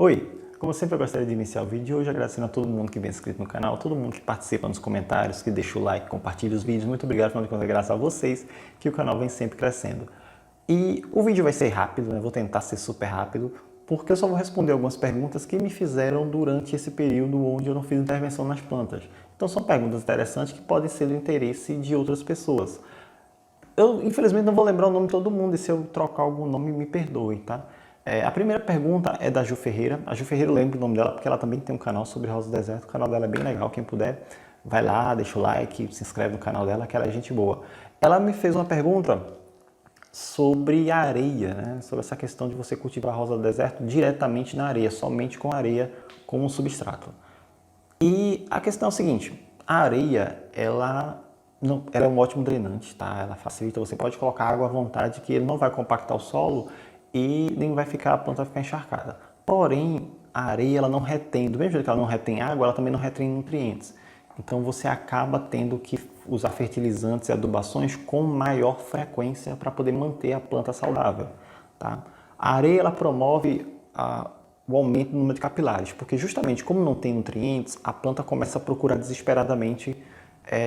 Oi, como sempre eu gostaria de iniciar o vídeo de hoje agradecendo a todo mundo que vem inscrito no canal, todo mundo que participa nos comentários, que deixa o like, compartilha os vídeos. Muito obrigado, afinal de contas, graças a vocês que o canal vem sempre crescendo. E o vídeo vai ser rápido, né? Vou tentar ser super rápido, porque eu só vou responder algumas perguntas que me fizeram durante esse período onde eu não fiz intervenção nas plantas. Então são perguntas interessantes que podem ser do interesse de outras pessoas. Eu, infelizmente, não vou lembrar o nome de todo mundo, e se eu trocar algum nome, me perdoe, tá? A primeira pergunta é da Ju Ferreira. A Ju Ferreira, eu lembro o nome dela porque ela também tem um canal sobre rosa do deserto. O canal dela é bem legal, quem puder, vai lá, deixa o like, se inscreve no canal dela, que ela é gente boa. Ela me fez uma pergunta sobre a areia, né? Sobre essa questão de você cultivar rosa do deserto diretamente na areia, somente com areia como substrato. E a questão é o seguinte, a areia, ela é um ótimo drenante, tá? Ela facilita, você pode colocar água à vontade que ele não vai compactar o solo e nem vai ficar, a planta vai ficar encharcada. Porém, a areia ela não retém, do mesmo jeito que ela não retém água, ela também não retém nutrientes. Então você acaba tendo que usar fertilizantes e adubações com maior frequência para poder manter a planta saudável, tá? A areia ela promove o aumento do número de capilares, porque justamente como não tem nutrientes, a planta começa a procurar desesperadamente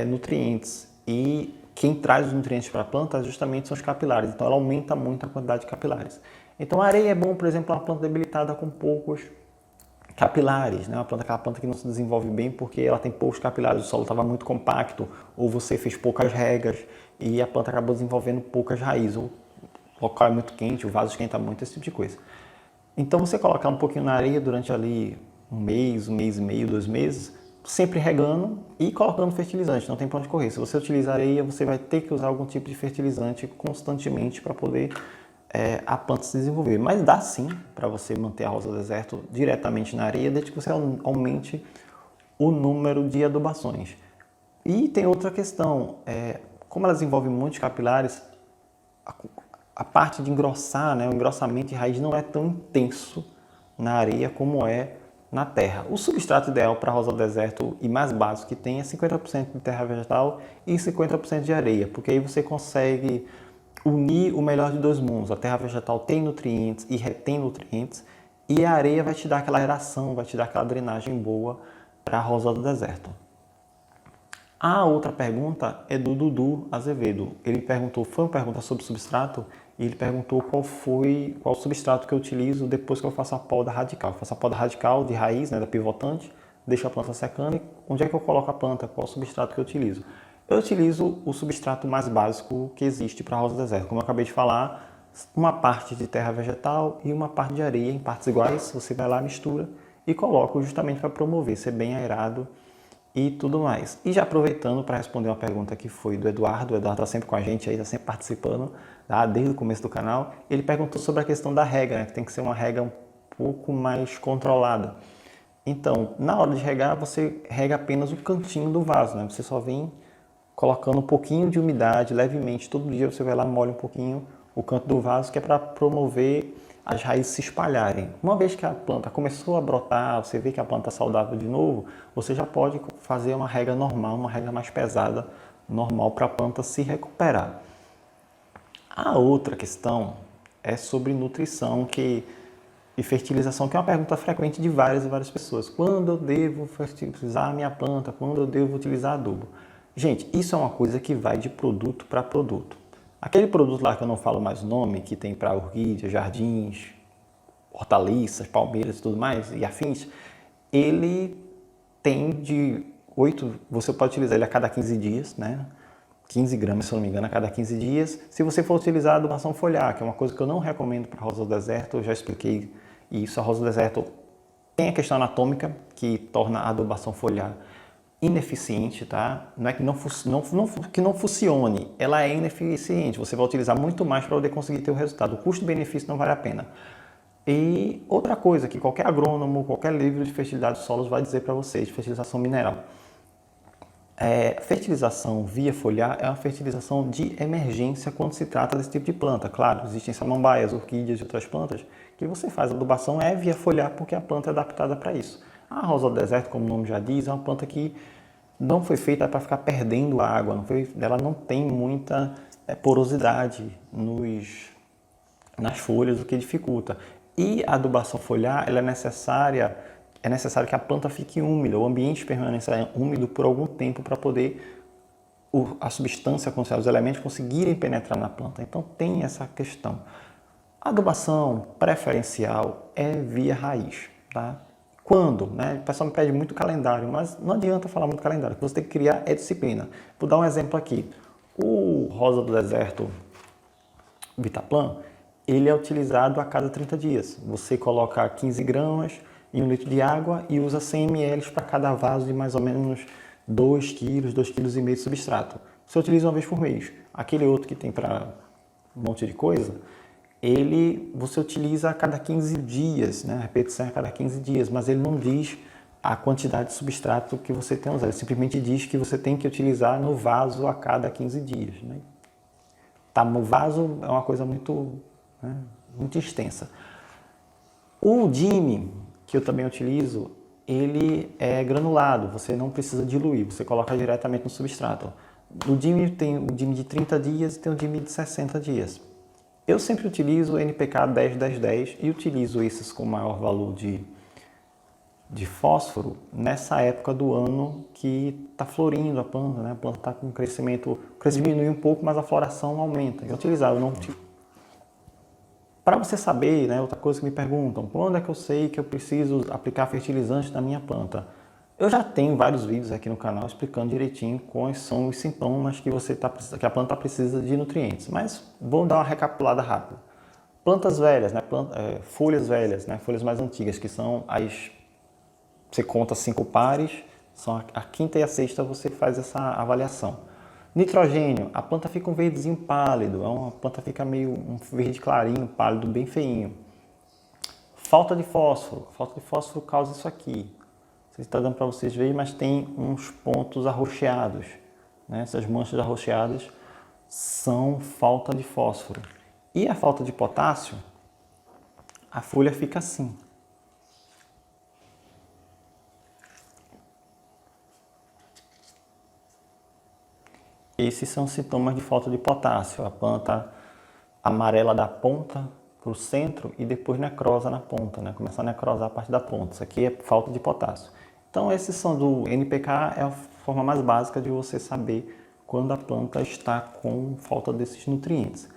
nutrientes. E quem traz os nutrientes para a planta justamente são os capilares, então ela aumenta muito a quantidade de capilares. Então a areia é bom, por exemplo, uma planta debilitada com poucos capilares, né? Aquela planta que não se desenvolve bem porque ela tem poucos capilares, o solo estava muito compacto, ou você fez poucas regas e a planta acabou desenvolvendo poucas raízes, ou o local é muito quente, o vaso esquenta muito, esse tipo de coisa. Então você colocar um pouquinho na areia durante ali um mês e meio, 2 meses, sempre regando e colocando fertilizante, não tem para onde correr. Se você utiliza areia, você vai ter que usar algum tipo de fertilizante constantemente para poder a planta se desenvolver. Mas dá sim para você manter a rosa do deserto diretamente na areia, desde que você aumente o número de adubações. E tem outra questão, como ela desenvolve muitos capilares, a parte de engrossar, né, o engrossamento de raiz não é tão intenso na areia como é na terra. O substrato ideal para a rosa do deserto e mais básico que tem é 50% de terra vegetal e 50% de areia, porque aí você consegue unir o melhor de dois mundos. A terra vegetal tem nutrientes e retém nutrientes, e a areia vai te dar aquela aeração, vai te dar aquela drenagem boa para a rosa do deserto. A outra pergunta é do Dudu Azevedo. Ele perguntou, foi uma pergunta sobre substrato, e ele perguntou qual substrato que eu utilizo depois que eu faço a poda radical. Eu faço a poda radical de raiz, né, da pivotante, deixo a planta secando, e onde é que eu coloco a planta? Qual substrato que eu utilizo? Eu utilizo o substrato mais básico que existe para a rosa do deserto. Como eu acabei de falar, uma parte de terra vegetal e uma parte de areia em partes iguais. Você vai lá, mistura e coloca justamente para promover, ser bem aerado e tudo mais. E já aproveitando para responder uma pergunta que foi do Eduardo, o Eduardo está sempre com a gente aí, está sempre participando, tá? Desde o começo do canal. Ele perguntou sobre a questão da rega, né? Que tem que ser uma rega um pouco mais controlada. Então, na hora de regar, você rega apenas o cantinho do vaso, né? Você só vem colocando um pouquinho de umidade levemente. Todo dia você vai lá, molha um pouquinho o canto do vaso, que é para promover as raízes se espalharem. Uma vez que a planta começou a brotar, você vê que a planta está saudável de novo, você já pode fazer uma rega normal, uma rega mais pesada, normal, para a planta se recuperar. A outra questão é sobre nutrição e fertilização, que é uma pergunta frequente de várias e várias pessoas. Quando eu devo fertilizar a minha planta? Quando eu devo utilizar adubo? Gente, isso é uma coisa que vai de produto para produto. Aquele produto lá que eu não falo mais o nome, que tem para orquídeas, jardins, hortaliças, palmeiras e tudo mais, e afins, ele tem de 8, você pode utilizar ele a cada 15 dias, né? 15 gramas, se eu não me engano, a cada 15 dias. Se você for utilizar a adubação foliar, que é uma coisa que eu não recomendo para a rosa do deserto, eu já expliquei isso. A rosa do deserto tem a questão anatômica, que torna a adubação foliar ineficiente, tá? Não é que que não funcione, ela é ineficiente. Você vai utilizar muito mais para poder conseguir ter o resultado. O custo-benefício não vale a pena. E outra coisa que qualquer agrônomo, qualquer livro de fertilidade de solos vai dizer para vocês, de fertilização mineral. Fertilização via foliar é uma fertilização de emergência quando se trata desse tipo de planta. Claro, existem samambaias, orquídeas e outras plantas que você faz a adubação via foliar porque a planta é adaptada para isso. A rosa do deserto, como o nome já diz, é uma planta que não foi feita para ficar perdendo água, ela não tem muita porosidade nas folhas, o que dificulta. E a adubação foliar, ela é necessário que a planta fique úmida, o ambiente permaneça úmido por algum tempo para poder a substância, os elementos conseguirem penetrar na planta. Então tem essa questão. A adubação preferencial é via raiz, tá? Quando, né? O pessoal me pede muito calendário, mas não adianta falar muito calendário, o que você tem que criar é disciplina. Vou dar um exemplo aqui. O rosa do deserto Vitaplan, ele é utilizado a cada 30 dias. Você coloca 15 gramas em 1 litro de água e usa 100 ml para cada vaso de mais ou menos 2 quilos, 2,5 kg de substrato. Você utiliza uma vez por mês. Aquele outro que tem para um monte de coisa, você utiliza a cada 15 dias, né? A repetição é a cada 15 dias, mas ele não diz a quantidade de substrato que você tem usado. Ele simplesmente diz que você tem que utilizar no vaso a cada 15 dias, né? Tá, no vaso é uma coisa muito, né, muito extensa. O DIME, que eu também utilizo, ele é granulado, você não precisa diluir, você coloca diretamente no substrato. O DIME tem o DIME de 30 dias e tem o DIME de 60 dias. Eu sempre utilizo o NPK 10-10-10 e utilizo esses com maior valor de fósforo nessa época do ano que está florindo a planta, né? A planta está com crescimento, o crescimento diminui um pouco, mas a floração aumenta. Eu utilizava, não para você saber, né, outra coisa que me perguntam, quando é que eu sei que eu preciso aplicar fertilizante na minha planta? Eu já tenho vários vídeos aqui no canal explicando direitinho quais são os sintomas que a planta precisa de nutrientes, mas vou dar uma recapitulada rápida. Plantas velhas, né, folhas velhas, né, folhas mais antigas, que são você conta 5 pares, são a quinta e a sexta você faz essa avaliação. Nitrogênio, a planta fica um verdezinho pálido, a planta fica meio um verde clarinho, pálido, bem feinho. Falta de fósforo causa isso aqui. Não sei se está dando para vocês verem, mas tem uns pontos arroxeados, né? Essas manchas arroxeadas são falta de fósforo. E a falta de potássio, a folha fica assim. Esses são sintomas de falta de potássio. A planta amarela da ponta para o centro e depois necrosa na ponta, né? Começa a necrosar a parte da ponta. Isso aqui é falta de potássio. Então, esses são do NPK, é a forma mais básica de você saber quando a planta está com falta desses nutrientes.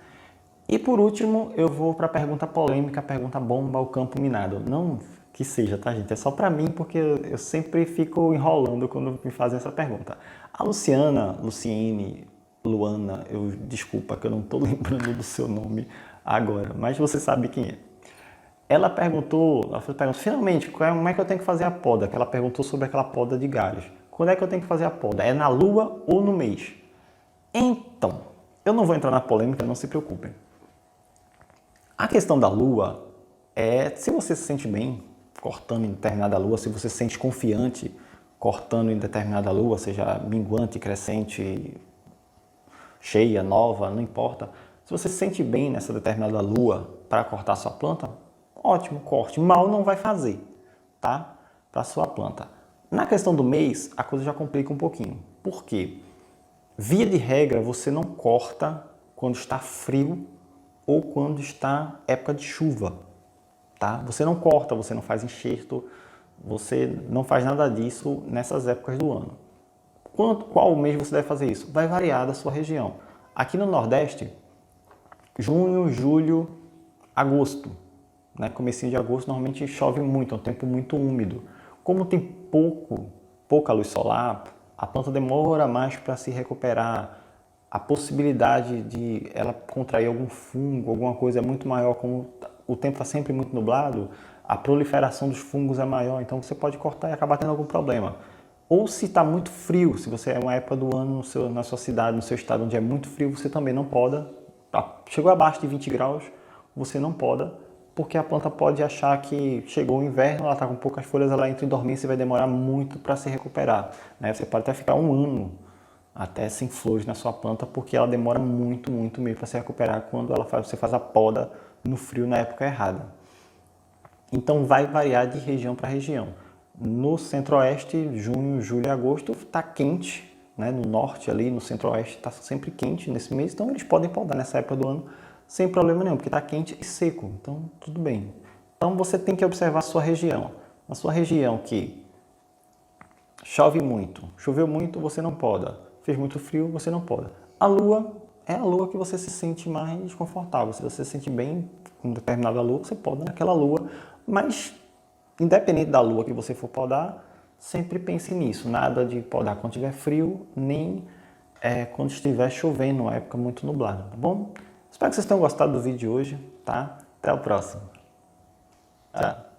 E por último, eu vou para a pergunta polêmica, a pergunta bomba, o campo minado. Não que seja, tá, gente? É só para mim, porque eu sempre fico enrolando quando me fazem essa pergunta. A Luciene, Luana, desculpa que eu não estou lembrando do seu nome agora, mas você sabe quem é. Ela perguntou, finalmente, como é que eu tenho que fazer a poda? Que ela perguntou sobre aquela poda de galhos. Quando é que eu tenho que fazer a poda? É na lua ou no mês? Então, eu não vou entrar na polêmica, não se preocupem. A questão da lua é se você se sente bem cortando em determinada lua, se você se sente confiante cortando em determinada lua, seja minguante, crescente, cheia, nova, não importa. Se você se sente bem nessa determinada lua para cortar sua planta, ótimo, corte. Mal não vai fazer, tá? Para sua planta. Na questão do mês, a coisa já complica um pouquinho. Por quê? Via de regra, você não corta quando está frio ou quando está época de chuva, tá? Você não corta, você não faz enxerto, você não faz nada disso nessas épocas do ano. Qual mês você deve fazer isso? Vai variar da sua região. Aqui no Nordeste, junho, julho, agosto, né? Comecinho de agosto normalmente chove muito, é um tempo muito úmido. Como tem pouca luz solar, a planta demora mais para se recuperar. A possibilidade de ela contrair algum fungo, alguma coisa é muito maior, como o tempo está sempre muito nublado, a proliferação dos fungos é maior, então você pode cortar e acabar tendo algum problema. Ou se está muito frio, se você é uma época do ano na sua cidade, no seu estado onde é muito frio, você também não poda. Chegou abaixo de 20 graus, você não poda, porque a planta pode achar que chegou o inverno, ela está com poucas folhas, ela entra em dormência e vai demorar muito para se recuperar, né? Você pode até ficar um ano até sem flores na sua planta, porque ela demora muito mesmo para se recuperar quando você faz a poda no frio na época errada. Então vai variar de região para região. No centro-oeste, junho, julho e agosto está quente, né? No norte ali, no centro-oeste está sempre quente nesse mês, então eles podem podar nessa época do ano sem problema nenhum, porque está quente e seco, então tudo bem. Então você tem que observar a sua região. Na sua região que chove muito, choveu muito, você não poda. Fez muito frio, você não poda. A lua é a lua que você se sente mais confortável. Se você se sente bem com determinada lua, você poda naquela lua. Mas, independente da lua que você for podar, sempre pense nisso. Nada de podar quando estiver frio, nem quando estiver chovendo, uma época muito nublada, tá bom? Espero que vocês tenham gostado do vídeo de hoje, tá? Até o próximo. Tchau.